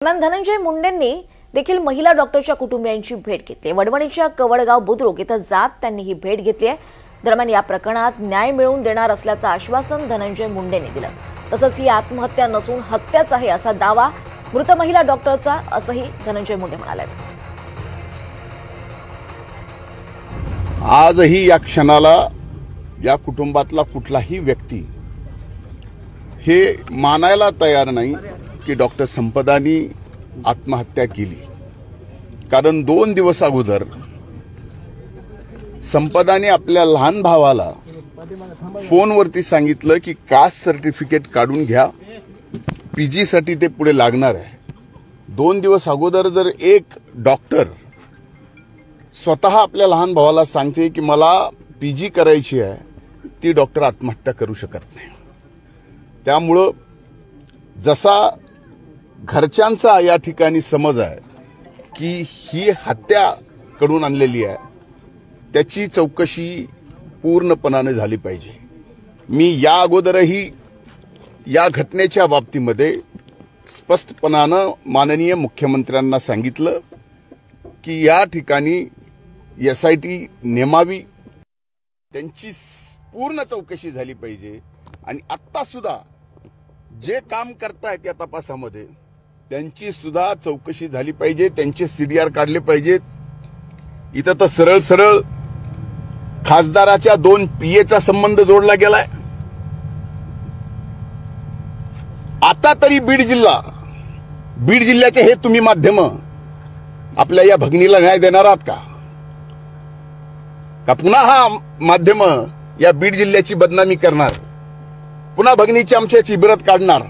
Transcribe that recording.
दरम्यान धनंजय मुंडेंनी देखील महिला डॉक्टरच्या कुटुंबियांची भेट घेतली। वडवणीच्या कवडगाव बुद्रुक इथं जात त्यांनी ही भेट घेतली आहे। दरम्यान या प्रकरणात न्याय मिळवून देणार असल्याचं आश्वासन धनंजय मुंडेंनी दिलं। तसंच ही आत्महत्या नसून हत्याच आहे असा दावा मृत महिला डॉक्टरचा असंही धनंजय मुंडे म्हणाले। आजही या क्षणाला या कुटुंबातला कुठलाही व्यक्ती हे मानायला तयार नाही की डॉक्टर संपदानी आत्महत्या केली। कारण 2 दिवस अगोदर संपदाने आपल्या लहान भावाला फोनवरती सांगितलं की कास्ट सर्टिफिकेट काढून घ्या, पीजी साठी ते पुढे लागणार आहे। 2 दिवस अगोदर जर एक डॉक्टर स्वतः आपल्या लहान भावाला सांगते की मला पीजी करायची आहे, ती डॉक्टर आत्महत्या करू शकत नाही। त्यामुळे जसा घरच्यांचा या ठिकाणी समज आहे की ही हत्या करून आणलेली आहे, त्याची चौकशी पूर्णपणाने झाली पाहिजे। मी या अगोदरही या घटनेच्या बाबतीमध्ये स्पष्टपणाने माननीय मुख्यमंत्र्यांना सांगितलं की या ठिकाणी एसआयटी नेमावी, त्यांची पूर्ण चौकशी झाली पाहिजे। आणि आता सुद्धा जे काम करतायत या तपासामध्ये त्यांची सुद्धा चौकशी झाली पाहिजे, त्यांचे सीडीआर काढले पाहिजेत। इथं तर सरळ सरळ खासदाराच्या 2 पीएचा संबंध जोडला गेलाय। आता तरी बीड जिल्ह्याचे हे तुम्ही माध्यम आपल्या या भगिनीला न्याय देणार आहात का? पुन्हा हा माध्यम या बीड जिल्ह्याची बदनामी करणार, पुन्हा भगिनीची आमच्याची इबरत काढणार?